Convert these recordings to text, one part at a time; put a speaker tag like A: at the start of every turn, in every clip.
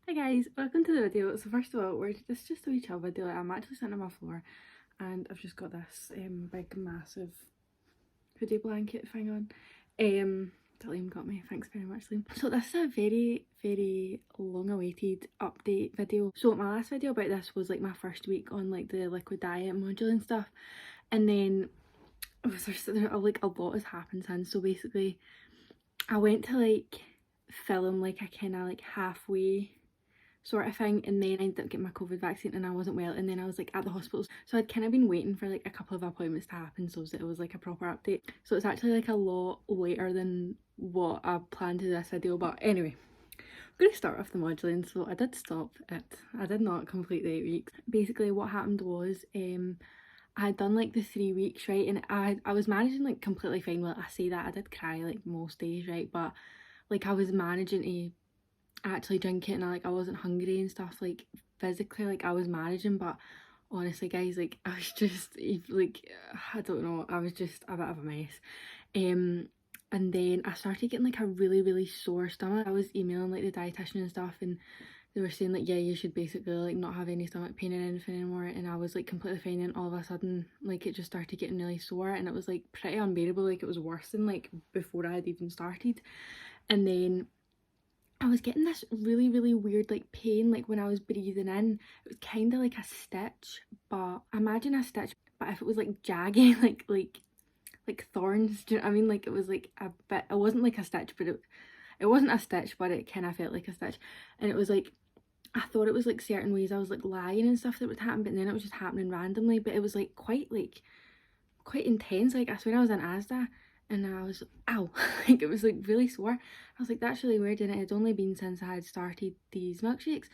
A: Hi guys, welcome to the video. So first of all, it's just a wee chill video. I'm actually sitting on my floor and I've just got this big massive hoodie blanket thing on. That Liam got me, thanks very much Liam. So this is a very long awaited update video. So my last video about this was like my first week on like the liquid diet module and stuff, and then like a lot has happened since. So basically I went to like film like a kind of like halfway sort of thing, and then I ended up getting my COVID vaccine and I wasn't well, and then I was like at the hospital, so I'd kind of been waiting for like a couple of appointments to happen so that it was like a proper update. So it's actually like a lot later than what I planned to do this video, but anyway, I'm going to start off the modelling. So I did stop it, I did not complete the 8 weeks. Basically what happened was I had done like the 3 weeks, right, and I was managing like completely fine. Well, I say that, I did cry like most days, right, but like I was managing to actually drink it, and I wasn't hungry and stuff, like physically like I was managing. But honestly guys, like I was just like, I don't know, I was just a bit of a mess. And then I started getting like a really sore stomach. I was emailing like the dietitian and stuff, and they were saying like, yeah, you should basically like not have any stomach pain or anything anymore, and I was like completely fine, and all of a sudden like it just started getting really sore, and it was like pretty unbearable. Like it was worse than like before I had even started. And then I was getting this really weird like pain like when I was breathing in. It was kind of like a stitch, but imagine a stitch but if it was like jagged, like thorns, do you know what I mean? Like it was like a bit, it wasn't like a stitch, but it wasn't a stitch, but it kind of felt like a stitch. And it was like, I thought it was like certain ways I was like lying and stuff that would happen, but then it was just happening randomly. But it was like quite intense. Like I swear I was in Asda and I was, ow, like it was like really sore. I was like, that's really weird, and it had only been since I had started these milkshakes.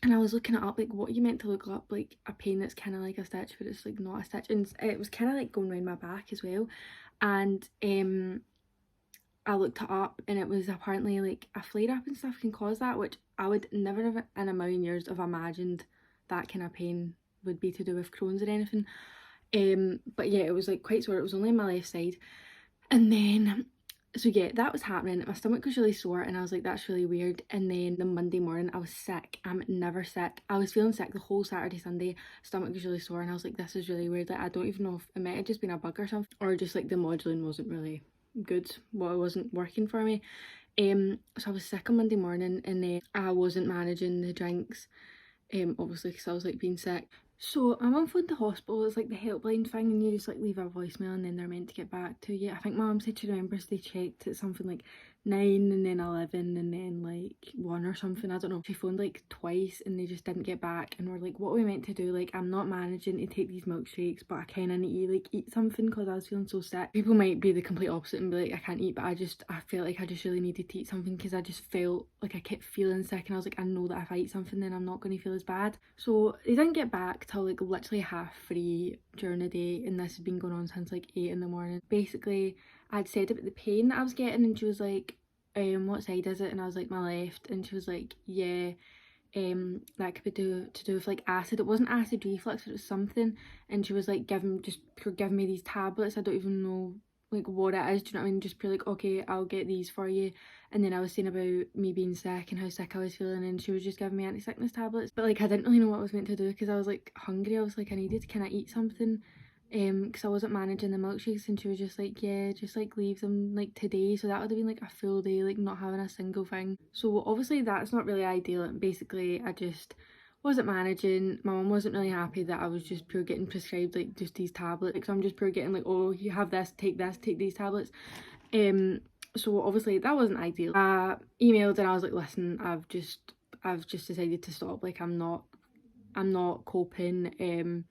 A: And I was looking it up, like what you meant to look up, like a pain that's kind of like a stitch but it's like not a stitch, and it was kind of like going around my back as well. And I looked it up, and it was apparently like a flare up and stuff can cause that, which I would never have in a million years have imagined that kind of pain would be to do with Crohn's or anything. But yeah, it was like quite sore. It was only on my left side. And then so yeah, that was happening. My stomach was really sore and I was like, that's really weird. And then the Monday morning I was sick. I'm never sick. I was feeling sick the whole Saturday, Sunday. Stomach was really sore and I was like, this is really weird. Like I don't even know if it might have just been a bug or something, or just like the modelling wasn't really good. Well, it wasn't working for me. So I was sick on Monday morning, and then I wasn't managing the drinks, obviously because I was like being sick. So my mum phoned the hospital. It's like the helpline thing, and you just like leave a voicemail and then they're meant to get back to you. I think my mum said she remembers they checked at something like 9 and then 11 and then like 1 or something, I don't know. She phoned like twice and they just didn't get back, and we're like, what are we meant to do? Like I'm not managing to take these milkshakes, but I kind of need to like eat something because I was feeling so sick. People might be the complete opposite and be like, I can't eat, but I felt like I just really needed to eat something because I just felt like I kept feeling sick, and I was like, I know that if I eat something then I'm not going to feel as bad. So they didn't get back till like literally 3:30 during the day, and this has been going on since like 8 in the morning. Basically I'd said about the pain that I was getting, and she was like, what side is it? And I was like, my left. And she was like, yeah, that could be to do with like acid. It wasn't acid reflux, it was something. And she was like, give me these tablets. I don't even know like what it is, do you know what I mean? Just be like, okay, I'll get these for you. And then I was saying about me being sick and how sick I was feeling, and she was just giving me anti-sickness tablets. But like I didn't really know what I was meant to do because I was like hungry. I was like, I needed to kind of eat something, because I wasn't managing the milkshakes. And she was just like, yeah, just like leave them like today. So that would have been like a full day like not having a single thing. So obviously that's not really ideal, and basically I just wasn't managing. My mum wasn't really happy that I was just pure getting prescribed like just these tablets. Like, so I'm just pure getting like, oh, you have this, take these tablets. So obviously that wasn't ideal. I emailed and I was like, listen, I've just decided to stop. Like I'm not coping,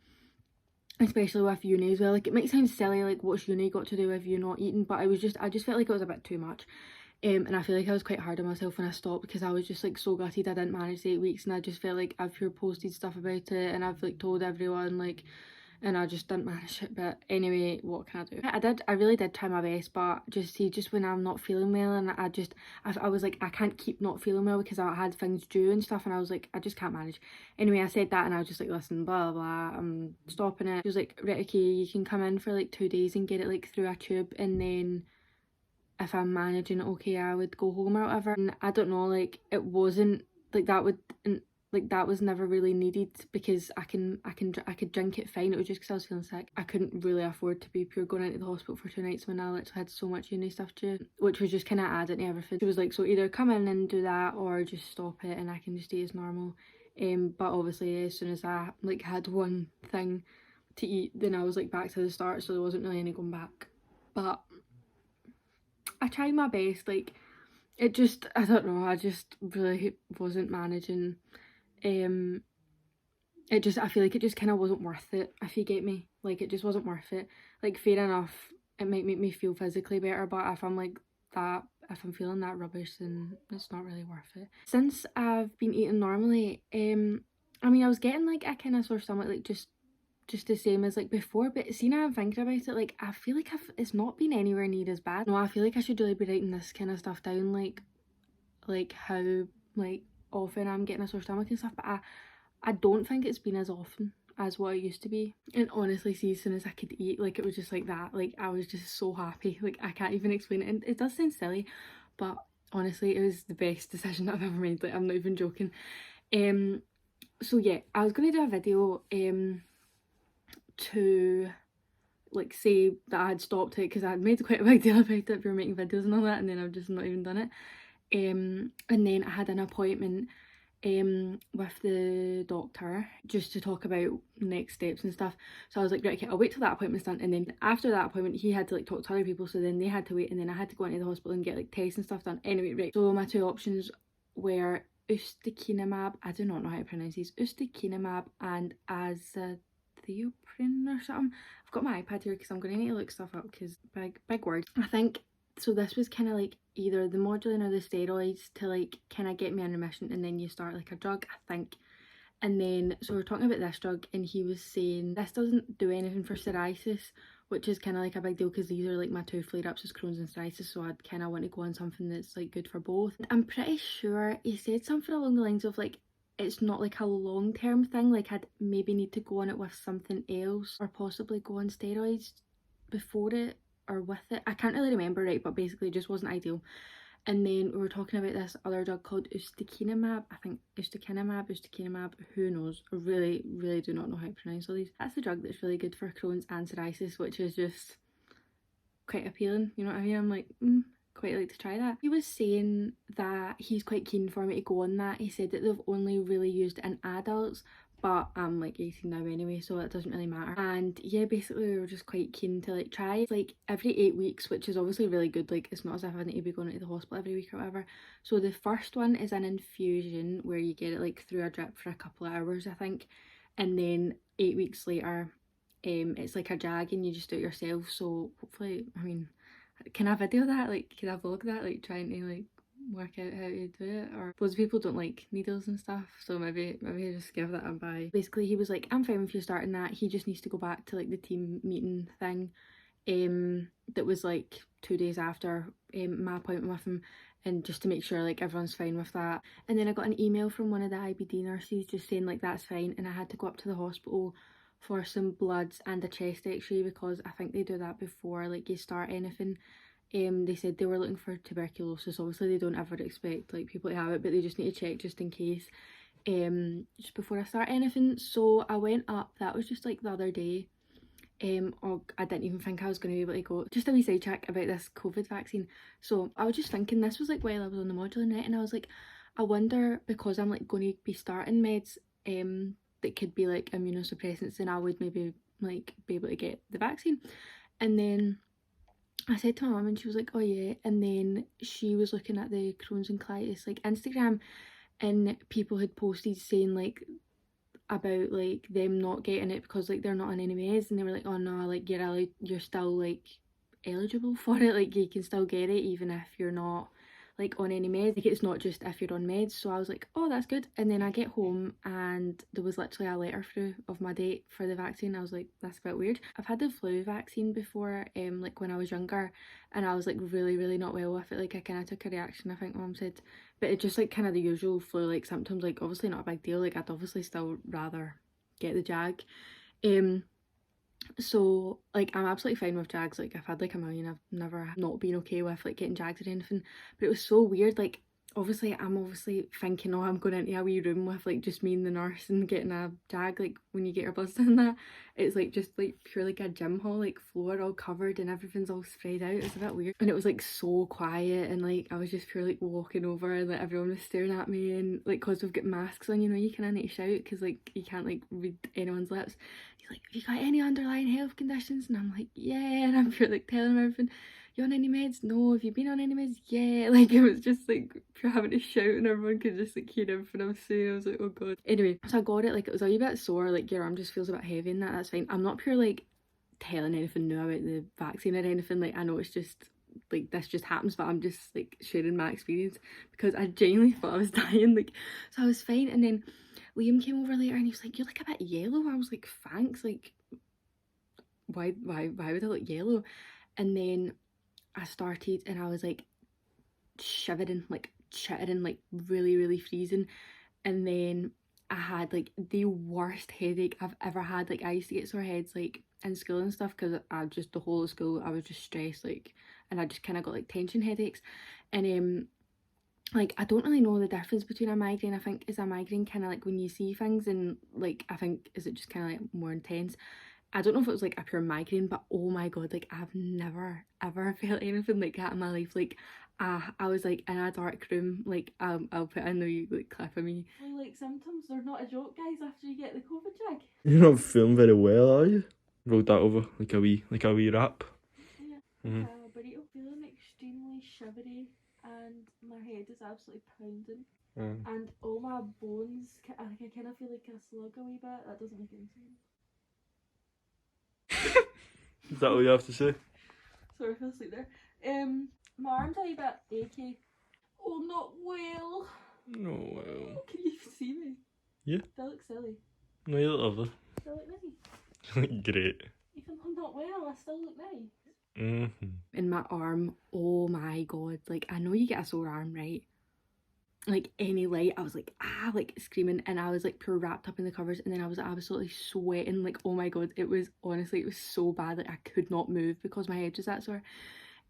A: especially with uni as well. Like it might sound silly, like what's uni got to do with you not eating, but I just felt like it was a bit too much. And I feel like I was quite hard on myself when I stopped, because I was just like so gutted I didn't manage the 8 weeks, and I just felt like I've posted stuff about it and I've like told everyone, like, and I just didn't manage it. But anyway, what can I do? I really did try my best, but just when I'm not feeling well, and I was like, I can't keep not feeling well because I had things due and stuff, and I was like, I just can't manage. Anyway, I said that and I was just like, listen, blah blah, I'm stopping it. She was like, right, okay, you can come in for like 2 days and get it like through a tube, and then if I'm managing it okay, I would go home or whatever. And I don't know, like it wasn't like that would, like that was never really needed because I could drink it fine. It was just because I was feeling sick. I couldn't really afford to be pure going into the hospital for 2 nights when I literally had so much uni stuff to do, which was just kind of adding to everything. It was like, so either come in and do that or just stop it and I can just eat as normal. But obviously as soon as I like had one thing to eat, then I was like back to the start, so there wasn't really any going back. But I tried my best. Like, it just, I don't know, I just really wasn't managing. It just, I feel like it just kind of wasn't worth it, if you get me. Like, it just wasn't worth it. Like, fair enough, it might make me feel physically better, but if I'm like that, if I'm feeling that rubbish, then it's not really worth it. Since I've been eating normally, I mean, I was getting like a kind of sore stomach, like just the same as like before, but see, now I'm thinking about it, like I feel like it's not been anywhere near as bad. No, I feel like I should really be writing this kind of stuff down, like how like often I'm getting a sore stomach and stuff, but I don't think it's been as often as what it used to be. And honestly, see, as soon as I could eat, like it was just like that, like I was just so happy, like I can't even explain it. And it does sound silly, but honestly it was the best decision I've ever made, like I'm not even joking. So yeah, I was gonna do a video to like say that I had stopped it because I had made quite a big deal about it. We were making videos and all that, and then I've just not even done it. And then I had an appointment with the doctor just to talk about next steps and stuff. So I was like, right, okay, I'll wait till that appointment's done. And then after that appointment, he had to like talk to other people, so then they had to wait, and then I had to go into the hospital and get like tests and stuff done. Anyway, right, so my two options were ustekinumab, I do not know how to pronounce these, ustekinumab and azathioprine or something. I've got my iPad here because I'm going to need to look stuff up because big words. I think, so this was kind of like either the modulin or the steroids to like kind of get me in remission, and then you start like a drug, I think. And then, so we're talking about this drug, and he was saying this doesn't do anything for psoriasis, which is kind of like a big deal because these are like my two flare-ups is Crohn's and psoriasis, so I'd kind of want to go on something that's like good for both. I'm pretty sure he said something along the lines of like, it's not like a long-term thing, like I'd maybe need to go on it with something else or possibly go on steroids before it or with it. I can't really remember, right, but basically it just wasn't ideal. And then we were talking about this other drug called ustekinumab. I think ustekinumab, who knows? I really do not know how to pronounce all these. That's the drug that's really good for Crohn's and psoriasis, which is just quite appealing, you know what I mean? I'm like, quite like to try that. He was saying that he's quite keen for me to go on that. He said that they've only really used it in adults, but I'm like 18 now anyway, so it doesn't really matter. And yeah, basically we were just quite keen to like try. It's like every 8 weeks, which is obviously really good. Like it's not as if I need to be going to the hospital every week or whatever. So the first one is an infusion where you get it like through a drip for a couple of hours, I think, and then 8 weeks later it's like a jag and you just do it yourself. So hopefully, I mean, can I video that? Like, can I vlog that? Like trying to like work out how to do it? Or loads of people don't like needles and stuff, so maybe I just give that a buy. Basically he was like, I'm fine with you starting that. He just needs to go back to like the team meeting thing that was like 2 days after my appointment with him, and just to make sure like everyone's fine with that. And then I got an email from one of the IBD nurses just saying like that's fine, and I had to go up to the hospital for some bloods and a chest x-ray because I think they do that before like you start anything. They said they were looking for tuberculosis. Obviously they don't ever expect like people to have it, but they just need to check just in case just before I start anything. So I went up, that was just like the other day. Or I didn't even think I was going to be able to go. Just a wee sidetrack about this COVID vaccine. So I was just thinking, this was like while I was on the modular net, and I was like, I wonder, because I'm like going to be starting meds that could be like immunosuppressants, then I would maybe like be able to get the vaccine. And then I said to my mum and she was like, oh yeah. And then she was looking at the Crohn's and colitis like Instagram, and people had posted saying like about like them not getting it because like they're not on any meds, and they were like, oh no, like you're still like eligible for it, like you can still get it even if you're not like on any meds, like it's not just if you're on meds. So I was like, oh, that's good. And then I get home and there was literally a letter through of my date for the vaccine. I was like, that's a bit weird. I've had the flu vaccine before like when I was younger, and I was like really not well with it. Like I kind of took a reaction, I think mum said, but it just like kind of the usual flu like symptoms, like obviously not a big deal. Like I'd obviously still rather get the jag. So like I'm absolutely fine with jags. Like I've had like a million. I've never not been okay with like getting jags or anything, but it was so weird. Like obviously I'm obviously thinking, oh, I'm going into a wee room with like just me and the nurse and getting a jag, like when you get your bloods done. That it's like just like pure like a gym hall, like floor all covered and everything's all spread out. It's a bit weird, and it was like so quiet, and like I was just pure like walking over and like everyone was staring at me, and like because we've got masks on, you know, you kind of need to shout because like you can't like read anyone's lips. He's like, have you got any underlying health conditions? And I'm like, yeah, and I'm pure like telling him everything. You on any meds? No. Have you been on any meds? Yeah. Like it was just like pure having to shout and everyone could just like hear everything I was saying. I was like, oh god. Anyway, so I got it, like it was a wee bit sore, like your arm just feels a bit heavy and that's fine. I'm not pure like telling anything new about the vaccine or anything, like I know it's just like this just happens, but I'm just like sharing my experience because I genuinely thought I was dying, like so I was fine. And then Liam came over later and he was like, you're like a bit yellow. I was like, thanks, like why would I look yellow? And then I started and I was like shivering, like chittering, like really freezing. And then I had like the worst headache I've ever had. Like I used to get sore heads like in school and stuff because I just the whole of school I was just stressed, like, and I just kind of got like tension headaches. And like I don't really know the difference between a migraine. I think is a migraine kind of like when you see things, and like I think is it just kind of like more intense. I don't know if it was like a pure migraine, but oh my god, like I've never ever felt anything like that in my life. Like I was like in a dark room, like I'll put in the wee like clip of me. Like symptoms, they're not a joke, guys, after you get the COVID jab.
B: You're not feeling very well, are you? Rolled that over like a wee wrap.
A: Yeah. But I'm feeling extremely shivery and my head is absolutely pounding. And all my bones, I kind of feel like a slug a wee bit. That doesn't make any sense.
B: Is that all you have to say?
A: Sorry, I fell asleep there. My arm's a wee bit achy. Oh, not well.
B: No, well.
A: Can you see me?
B: Yeah.
A: Do I look silly?
B: No, you look lovely.
A: Do I look nice?
B: You look great.
A: Even though I'm not well, I still look nice.
B: In
A: my arm, oh my god, like I know you get a sore arm, right? Like any light, I was like like screaming, and I was like pure wrapped up in the covers, and then I was absolutely sweating, like oh my god, it was honestly, it was so bad, like I could not move because my head was that sore.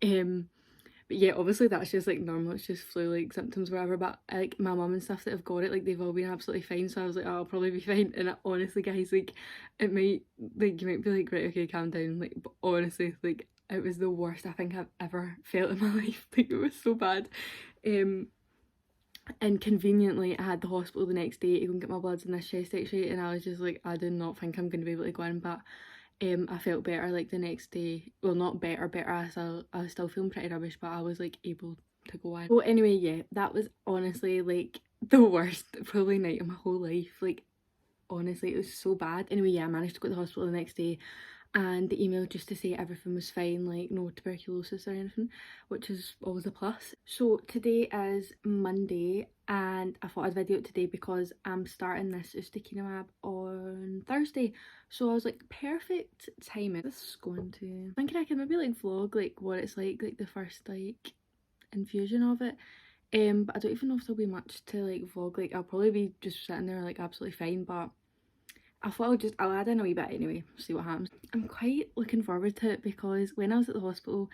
A: But yeah, obviously that's just like normal, it's just flu like symptoms, whatever. But like my mum and stuff that have got it, like they've all been absolutely fine, so I was like, oh, I'll probably be fine. And honestly guys, like it might, like you might be like, right, okay, calm down, like, but honestly, like it was the worst I think I've ever felt in my life. Like it was so bad. And conveniently I had the hospital the next day to go and get my bloods and this chest x-ray, and I was just like, I do not think I'm going to be able to go in. But I felt better like the next day. Well, not better, I was still feeling pretty rubbish, but I was like able to go in. Well, anyway, yeah, that was honestly like the worst probably night of my whole life. Like honestly, it was so bad. Anyway, yeah, I managed to go to the hospital the next day, and the email just to say everything was fine, like no tuberculosis or anything, which is always a plus. So today is Monday, and I thought I'd video it today because I'm starting this ustekinumab on Thursday. So I was like, perfect timing. This is going to, thinking I can maybe like vlog like what it's like the first like infusion of it. But I don't even know if there'll be much to like vlog. Like I'll probably be just sitting there like absolutely fine, but I thought I'll add in a wee bit anyway, see what happens. I'm quite looking forward to it because when I was at the hospital,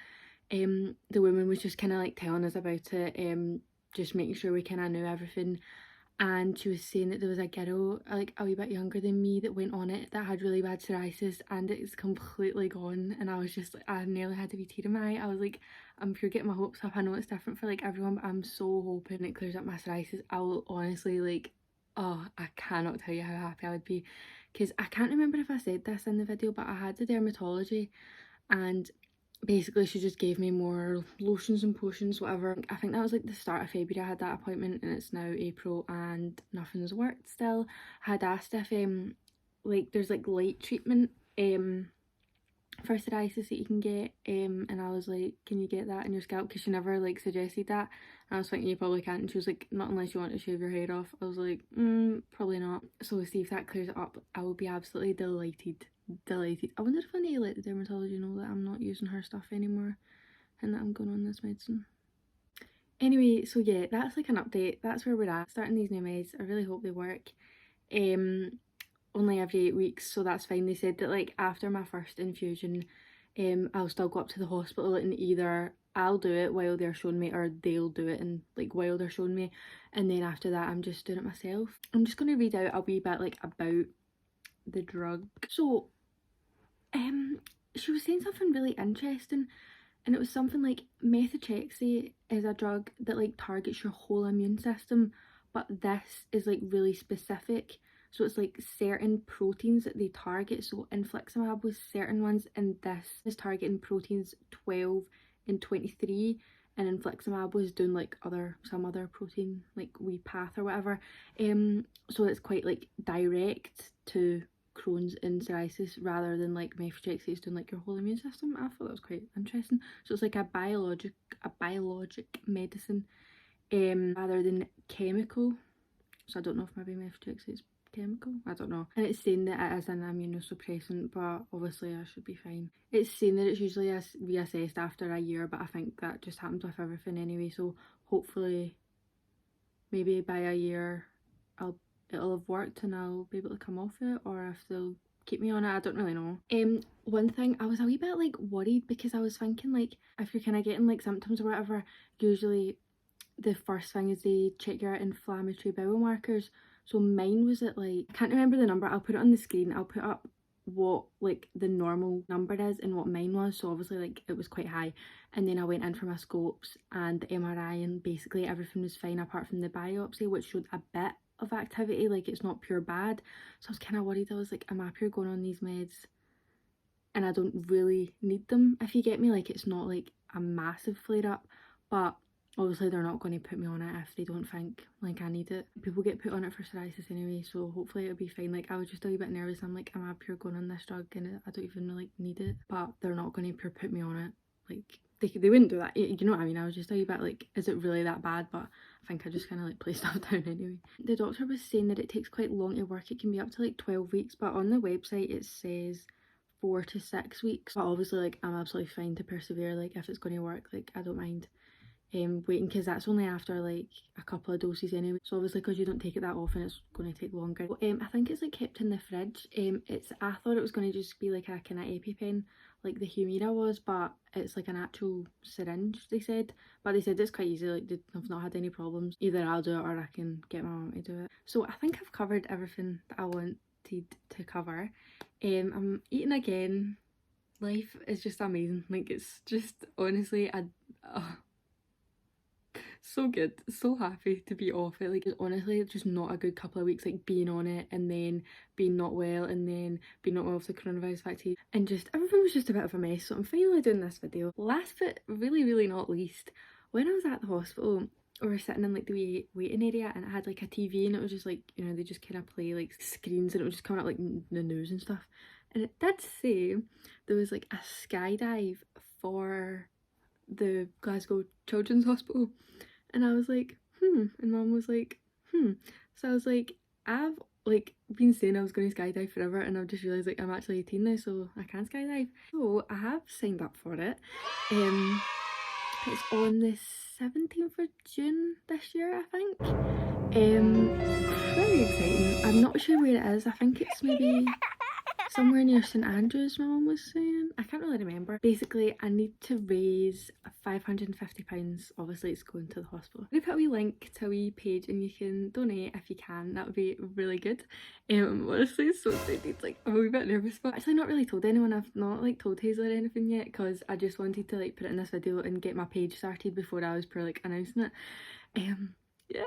A: the woman was just kind of like telling us about it, just making sure we kind of knew everything. And she was saying that there was a girl like a wee bit younger than me that went on it that had really bad psoriasis, and it's completely gone. And I was just like, I nearly had to be tear in my eye. I was like, I'm pure getting my hopes up. I know it's different for like everyone, but I'm so hoping it clears up my psoriasis. I will honestly like, oh, I cannot tell you how happy I would be, because I can't remember if I said this in the video, but I had the dermatology, and basically she just gave me more lotions and potions, whatever. I think that was like the start of February I had that appointment, and it's now April and nothing's worked still. I had asked if like there's like light treatment for psoriasis that you can get, and I was like, can you get that in your scalp, because she never like suggested that. And I was thinking you probably can't, and she was like, not unless you want to shave your hair off. I was like, probably not. So we'll see if that clears it up. I will be absolutely delighted. I wonder if I need to let the dermatology know that I'm not using her stuff anymore and that I'm going on this medicine. Anyway, so yeah, that's like an update. That's where we're at, starting these new meds. I really hope they work. Only every 8 weeks, so that's fine. They said that like after my first infusion, I'll still go up to the hospital and either I'll do it while they're showing me, or they'll do it and like while they're showing me, and then after that I'm just doing it myself. I'm just going to read out a wee bit like about the drug. So she was saying something really interesting, and it was something like methotrexate is a drug that like targets your whole immune system, but this is like really specific. So it's like certain proteins that they target. So infliximab was certain ones, and this is targeting proteins 12 and 23, and infliximab was doing like some other protein like wee path or whatever. So it's quite like direct to Crohn's and psoriasis rather than like methotrexate doing like your whole immune system. I thought that was quite interesting. So it's like a biologic medicine rather than chemical. So I don't know if maybe methotrexate is chemical, I don't know. And it's saying that it is an immunosuppressant, but obviously I should be fine. It's saying that it's usually reassessed after a year, but I think that just happens with everything anyway, so hopefully maybe by a year it'll have worked and I'll be able to come off it, or if they'll keep me on it, I don't really know. One thing, I was a wee bit like worried because I was thinking like if you're kind of getting like symptoms or whatever, usually the first thing is they check your inflammatory bowel markers. So mine was at like, I can't remember the number, I'll put it on the screen, I'll put up what like the normal number is and what mine was. So obviously like it was quite high, and then I went in for my scopes and the MRI, and basically everything was fine apart from the biopsy, which showed a bit of activity, like it's not pure bad. So I was kind of worried. I was like, am I pure going on these meds and I don't really need them, if you get me? Like it's not like a massive flare up, but obviously they're not going to put me on it if they don't think like I need it. People get put on it for psoriasis anyway, so hopefully it'll be fine. Like I was just a wee bit nervous. I'm like, am I pure going on this drug and I don't even like need it? But they're not going to pure put me on it. Like they wouldn't do that, you know what I mean? I was just a wee bit like, is it really that bad? But I think I just kind of like play stuff down anyway. The doctor was saying that it takes quite long to work. It can be up to like 12 weeks, but on the website it says 4 to 6 weeks. But obviously like I'm absolutely fine to persevere. Like if it's going to work, like I don't mind waiting, because that's only after like a couple of doses anyway, so obviously because you don't take it that often it's going to take longer. I think it's like kept in the fridge. I thought it was going to just be like a kind of EpiPen like the Humira was, but it's like an actual syringe, they said. But they said it's quite easy, like they've not had any problems. Either I'll do it or I can get my mum to do it. So I think I've covered everything that I wanted to cover. I'm eating again. Life is just amazing. Like it's just honestly so good, so happy to be off it. Like it's honestly just not a good couple of weeks, like being on it and then being not well and then being not well with the coronavirus vaccine, and just everything was just a bit of a mess. So I'm finally doing this video. Last but really not least, when I was at the hospital, we were sitting in like the waiting area, and it had like a TV, and it was just like, you know, they just kind of play like screens and it was just coming up like the news and stuff, and it did say there was like a skydive for the Glasgow Children's Hospital. And I was like, and Mum was like, So I was like, I've like been saying I was going to skydive forever, and I've just realised like I'm actually 18 now, so I can skydive. So I have signed up for it. It's on the 17th of June this year, I think. Very exciting. I'm not sure where it is. I think it's maybe somewhere near St Andrews, my mum was saying. I can't really remember. Basically, I need to raise £550. Obviously, it's going to the hospital. I'm going to put a wee link to a wee page and you can donate if you can. That would be really good. I'm honestly so excited. Like, I'm a wee bit nervous, but actually not really told anyone. I've not like told Hazel or anything yet, because I just wanted to like put it in this video and get my page started before I was per like announcing it. Yeah.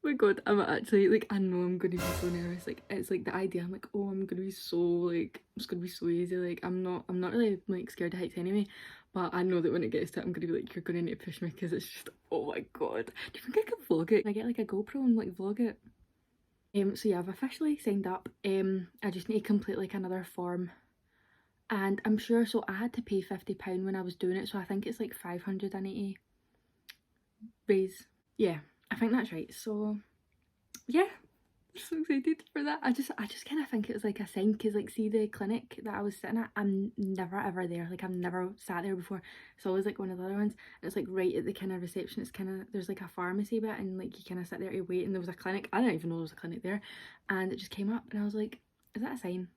A: Oh my god, I'm actually like, I know I'm gonna be so nervous. Like it's like the idea, I'm like, oh, I'm gonna be so like, it's gonna be so easy. Like I'm not really like scared of heights anyway, but I know that when it gets to it I'm gonna be like, you're gonna need to push me, because it's just, oh my god. Do you think I can vlog it? Can I get like a GoPro and like vlog it? So yeah, I've officially signed up. I just need to complete like another form, and I'm sure, so I had to pay £50 when I was doing it, so I think it's like 500 I need to raise. Yeah, I think that's right. So yeah, I'm so excited for that. I just kind of think it was like a sign, because like, see the clinic that I was sitting at, I'm never ever there. Like I've never sat there before. It's always like one of the other ones, and it's like right at the kind of reception. It's kind of, there's like a pharmacy bit, and like you kind of sit there to wait, and there was a clinic. I didn't even know there was a clinic there, and it just came up and I was like, is that a sign?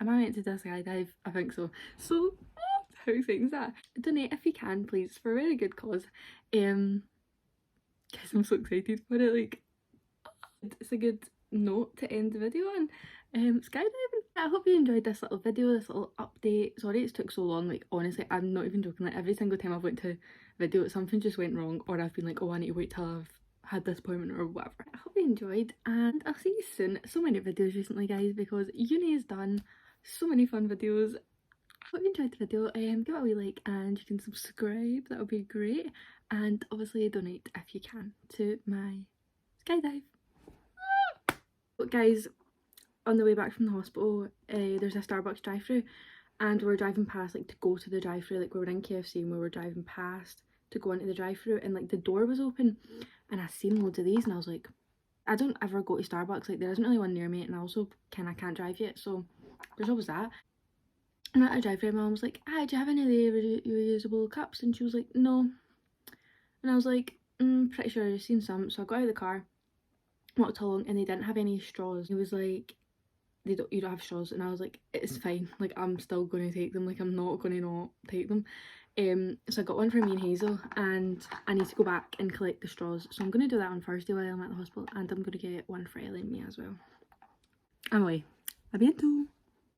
A: Am I meant to do a skydive? I think so. So How exciting is that? Donate if you can, please, for a very good cause. Guys, I'm so excited for it. Like, it's a good note to end the video on. Skydiving. I hope you enjoyed this little video, this little update. Sorry it's took so long, like honestly, I'm not even joking, like every single time I've went to video something just went wrong, or I've been like, oh I need to wait till I've had this appointment or whatever. I hope you enjoyed, and I'll see you soon. So many videos recently, guys, because uni is done. So many fun videos. I hope you enjoyed the video. Give it a wee like and you can subscribe, that would be great, and obviously donate if you can to my skydive. But guys, on the way back from the hospital, there's a Starbucks drive-through, and we're driving past, like, to go to the drive-through, like, we were in KFC and we were driving past to go into the drive-through, and like the door was open, and I seen loads of these, and I was like, I don't ever go to Starbucks, like there isn't really one near me, and I also I can't drive yet, so there's always that. And at the drive-through, my mum was like, hi, do you have any of the reusable cups? And she was like, no. And I was like, pretty sure I've seen some. So I got out of the car, walked along, and they didn't have any straws. He was like, you don't have straws. And I was like, it's fine, like I'm still going to take them, like I'm not going to not take them. So I got one for me and Hazel, and I need to go back and collect the straws, so I'm going to do that on Thursday while I'm at the hospital, and I'm going to get one for Ellie and me as well. I'm away. A bientôt.